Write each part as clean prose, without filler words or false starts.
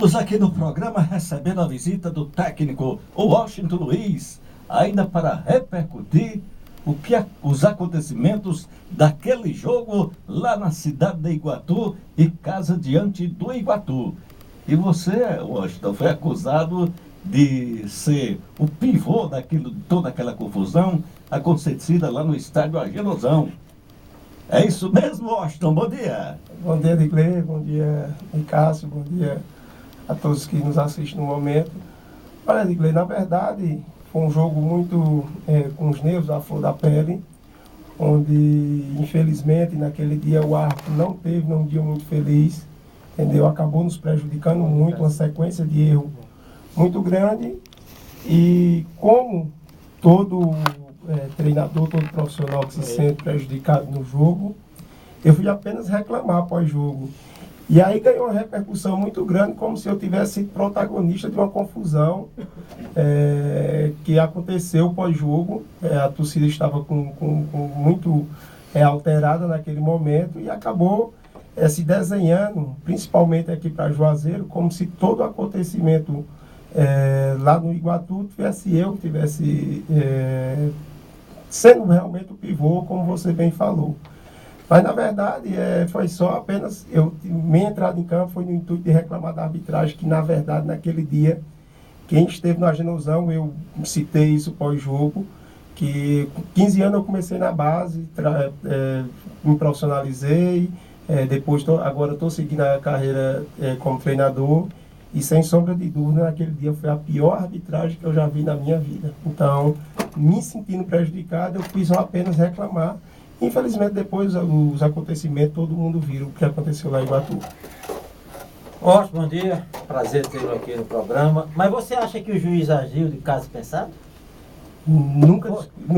Estamos aqui no programa recebendo a visita do técnico Washington Luiz, ainda para repercutir os acontecimentos daquele jogo lá na cidade de Iguatu e Casa Diante do Iguatu. E você, Washington, foi acusado de ser o pivô daquilo, toda aquela confusão acontecida lá no estádio Agenosão. É isso mesmo, Washington? Bom dia. Bom dia, Digley. Bom dia, Cássio. Bom dia a todos que nos assistem no momento. Olha, Digley, na verdade, foi um jogo muito com os nervos à flor da pele, onde, infelizmente, naquele dia o árbitro não teve um dia muito feliz, entendeu? Acabou nos prejudicando muito, uma sequência de erro muito grande. E como todo treinador, todo profissional que se sente prejudicado no jogo, eu fui apenas reclamar após jogo. E aí ganhou uma repercussão muito grande, como se eu tivesse sido protagonista de uma confusão que aconteceu pós-jogo. A torcida estava muito alterada naquele momento e acabou se desenhando, principalmente aqui para Juazeiro, como se todo acontecimento lá no Iguatu tivesse eu que tivesse sendo realmente o pivô, como você bem falou. Mas, na verdade, foi só apenas... Minha entrada em campo foi no intuito de reclamar da arbitragem, que, na verdade, naquele dia, quem esteve no Agenosão, eu citei isso pós-jogo, que com 15 anos eu comecei na base, me profissionalizei, depois agora estou seguindo a carreira como treinador, e, sem sombra de dúvida, naquele dia foi a pior arbitragem que eu já vi na minha vida. Então, me sentindo prejudicado, eu quis apenas reclamar. Infelizmente, depois os acontecimentos, todo mundo viu o que aconteceu lá em Iguatu. Ótimo, bom dia. Prazer tê-lo aqui no programa. Mas você acha que o juiz agiu de caso pensado? Nunca.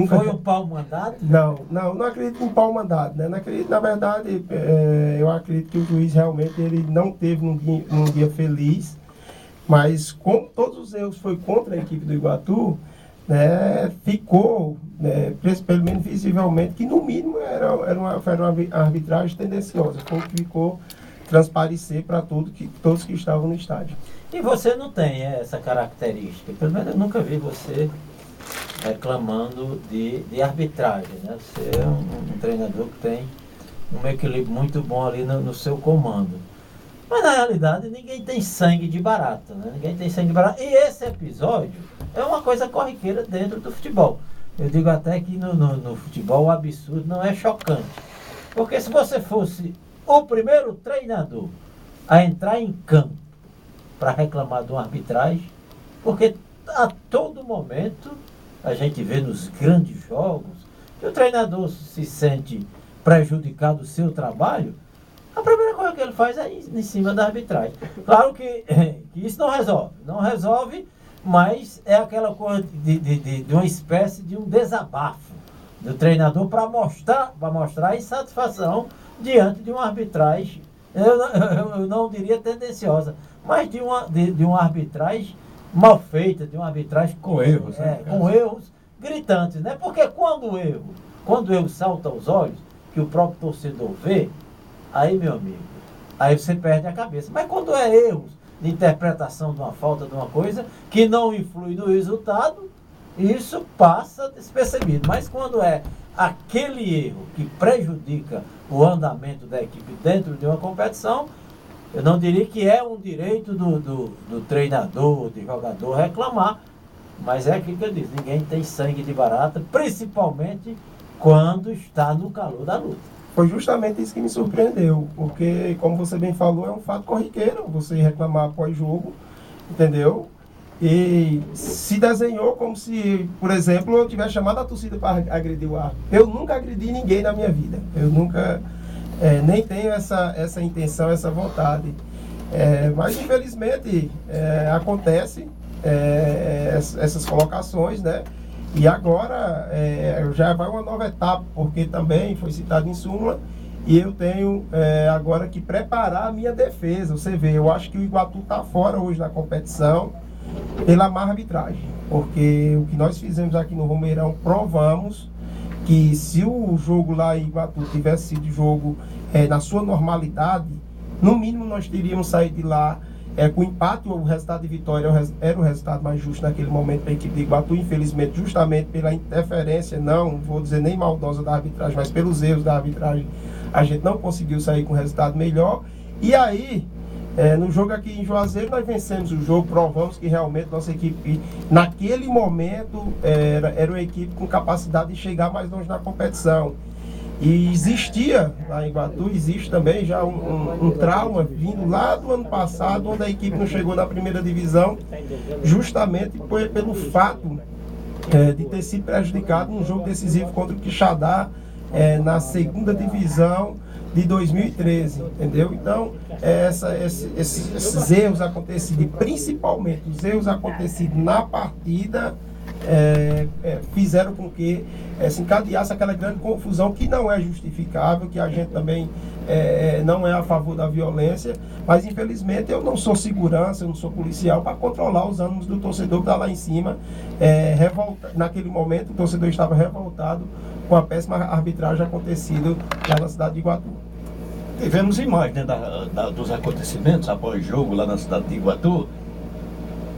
Foi um pau mandado? Não acredito em pau mandado, né? Não acredito, na verdade, eu acredito que o juiz realmente ele não teve um dia feliz, mas como todos os erros foi contra a equipe do Iguatu, né, ficou, pelo menos visivelmente, que no mínimo era uma arbitragem tendenciosa, foi o que ficou transparecer para todos que estavam no estádio. E você não tem essa característica, pelo menos eu nunca vi você reclamando de arbitragem, né? Você é um treinador que tem um equilíbrio muito bom ali no seu comando. Mas na realidade ninguém tem sangue de barata, né? Ninguém tem sangue de barata. E esse episódio é uma coisa corriqueira dentro do futebol. Eu digo até que no futebol o absurdo não é chocante. Porque se você fosse o primeiro treinador a entrar em campo para reclamar de uma arbitragem, porque a todo momento a gente vê nos grandes jogos que o treinador se sente prejudicado do seu trabalho, a primeira coisa que ele faz é ir em cima da arbitragem. Claro que isso não resolve, mas é aquela coisa de uma espécie de um desabafo do treinador para mostrar insatisfação diante de uma arbitragem, eu não diria tendenciosa, mas de uma arbitragem mal feita, de uma arbitragem com erros, com erros gritantes, né? Porque quando o erro salta aos olhos, que o próprio torcedor vê, aí, meu amigo, aí você perde a cabeça. Mas quando é erros de interpretação de uma falta, de uma coisa, que não influi no resultado, isso passa despercebido. Mas quando é aquele erro que prejudica o andamento da equipe dentro de uma competição, eu não diria que é um direito do treinador, do jogador reclamar, mas é aquilo que eu disse, ninguém tem sangue de barata, principalmente quando está no calor da luta. Foi justamente isso que me surpreendeu, porque, como você bem falou, é um fato corriqueiro você reclamar após jogo, entendeu? E se desenhou como se, por exemplo, eu tivesse chamado a torcida para agredir o árbitro. Eu nunca agredi ninguém na minha vida, eu nunca, nem tenho essa intenção, essa vontade. Mas, infelizmente, acontece essas colocações, né? E agora já vai uma nova etapa, porque também foi citado em súmula, e eu tenho agora que preparar a minha defesa. Você vê, eu acho que o Iguatu está fora hoje da competição pela má arbitragem, porque o que nós fizemos aqui no Romeirão, provamos que se o jogo lá em Iguatu tivesse sido jogo na sua normalidade, no mínimo nós teríamos saído de lá Com o empate, o resultado de vitória era o resultado mais justo naquele momento para a equipe de Iguatu. Infelizmente, justamente pela interferência, não vou dizer nem maldosa da arbitragem, mas pelos erros da arbitragem, a gente não conseguiu sair com um resultado melhor. E aí, no jogo aqui em Juazeiro, nós vencemos o jogo, provamos que realmente nossa equipe, naquele momento, era uma equipe com capacidade de chegar mais longe na competição. E existia lá em Iguatu, existe também já um trauma vindo lá do ano passado, onde a equipe não chegou na primeira divisão, justamente pelo fato de ter sido prejudicado num jogo decisivo contra o Quixadá, na segunda divisão de 2013, entendeu? Então, esses erros acontecidos, principalmente os erros acontecidos na partida, fizeram com que se encadeasse aquela grande confusão que não é justificável, que a gente também não é a favor da violência, mas infelizmente eu não sou segurança, eu não sou policial para controlar os ânimos do torcedor que está lá em cima. Naquele momento o torcedor estava revoltado com a péssima arbitragem acontecida lá na cidade de Iguatu. Tivemos imagens, né, dos acontecimentos após o jogo lá na cidade de Iguatu.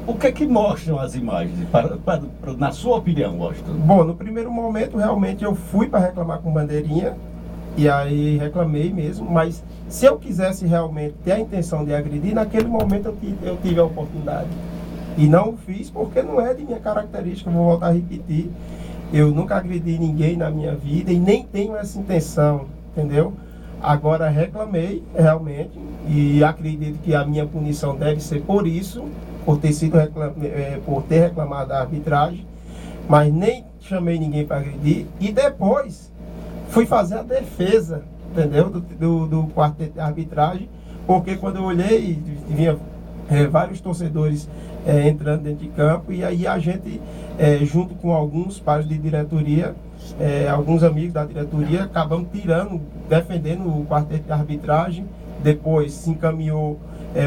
O que é que mostram as imagens, na sua opinião, Washington? Bom, no primeiro momento, realmente, eu fui para reclamar com bandeirinha, e aí reclamei mesmo, mas se eu quisesse realmente ter a intenção de agredir, naquele momento eu tive a oportunidade. E não o fiz porque não é de minha característica, vou voltar a repetir. Eu nunca agredi ninguém na minha vida e nem tenho essa intenção, entendeu? Agora reclamei, realmente, e acredito que a minha punição deve ser por isso, por ter reclamado da arbitragem, mas nem chamei ninguém para agredir. E depois fui fazer a defesa, entendeu? Do quarteto de arbitragem, porque quando eu olhei, vinha vários torcedores entrando dentro de campo, e aí a gente, junto com alguns pares de diretoria, alguns amigos da diretoria, acabamos defendendo o quarteto de arbitragem. Depois se encaminhou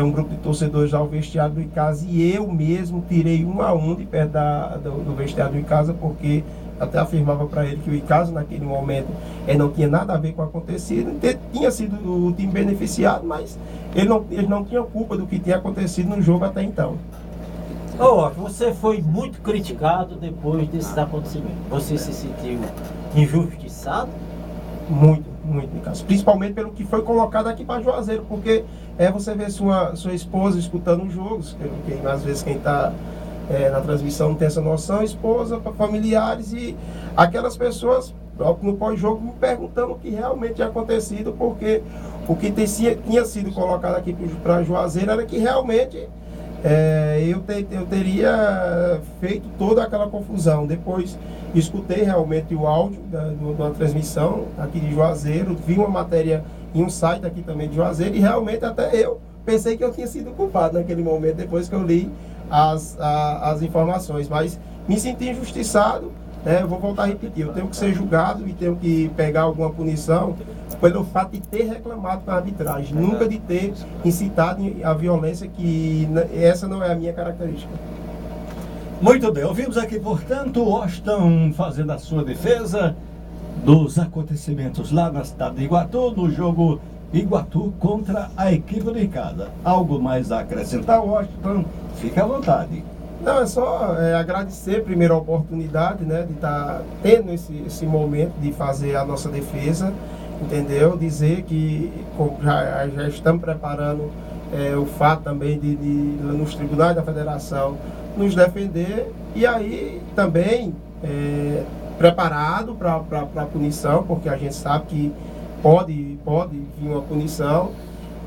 um grupo de torcedores ao vestiário do Icasa, e eu mesmo tirei 1 a 1 de perto do vestiário do Icasa, porque até afirmava para ele que o Icasa naquele momento não tinha nada a ver com o acontecido, tinha sido o time beneficiado, mas eles não tinham culpa do que tinha acontecido no jogo até então. Você foi muito criticado depois desses acontecimentos. Você se sentiu injustiçado? Muito, Nicasso. Principalmente pelo que foi colocado aqui para Juazeiro, porque você vê sua esposa escutando os jogos, às vezes quem está na transmissão não tem essa noção, esposa, familiares, e aquelas pessoas no pós-jogo me perguntando o que realmente tinha acontecido, porque o que tinha sido colocado aqui para Juazeiro era que realmente eu teria feito toda aquela confusão. Depois escutei realmente o áudio da transmissão aqui de Juazeiro, vi uma matéria em um site aqui também de Juazeiro, e realmente até eu pensei que eu tinha sido culpado naquele momento, depois que eu li as informações, mas me senti injustiçado. Eu vou voltar a repetir, eu tenho que ser julgado e tenho que pegar alguma punição pelo fato de ter reclamado com a arbitragem, nunca de ter incitado a violência, que essa não é a minha característica. Muito bem, ouvimos aqui, portanto, o Washington fazendo a sua defesa dos acontecimentos lá na cidade de Iguatu, no jogo Iguatu contra a equipe do Icasa. Algo mais a acrescentar, Washington? Fique à vontade. Não, é só agradecer primeiro a oportunidade, né, de estar tendo esse momento de fazer a nossa defesa, entendeu? Dizer que já estamos preparando o fato também de nos tribunais da federação nos defender, e aí também preparado para a punição, porque a gente sabe que pode vir uma punição,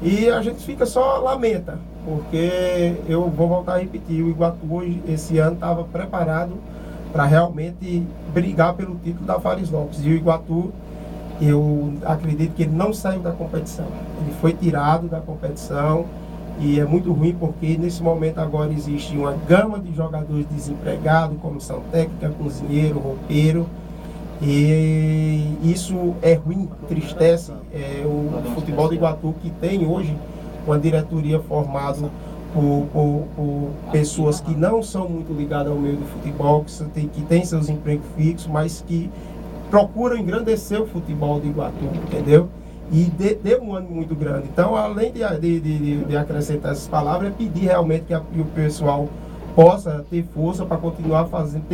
e a gente fica só lamenta, porque eu vou voltar a repetir, o Iguatu hoje, esse ano, estava preparado para realmente brigar pelo título da Fares Lopes, e o Iguatu, eu acredito que ele não saiu da competição, ele foi tirado da competição, e é muito ruim porque nesse momento agora existe uma gama de jogadores desempregados, comissão técnica, cozinheiro, roupeiro, e isso é ruim, entristece o futebol do Iguatu, que tem hoje uma diretoria formada por pessoas que não são muito ligadas ao meio do futebol, que tem seus empregos fixos, mas que procuram engrandecer o futebol do Iguatu, entendeu? e deu um ânimo muito grande. Então, além de acrescentar essas palavras, é pedir realmente que o pessoal possa ter força para continuar fazendo,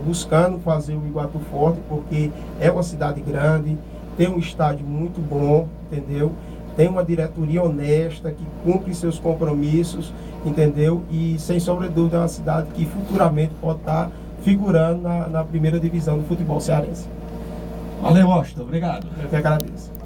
buscando fazer o Iguatu forte, porque é uma cidade grande, tem um estádio muito bom, entendeu? Tem uma diretoria honesta, que cumpre seus compromissos, entendeu? E, sem sombra de dúvida, é uma cidade que futuramente pode estar figurando na primeira divisão do futebol cearense. Valeu, Washington. Obrigado. Eu que agradeço.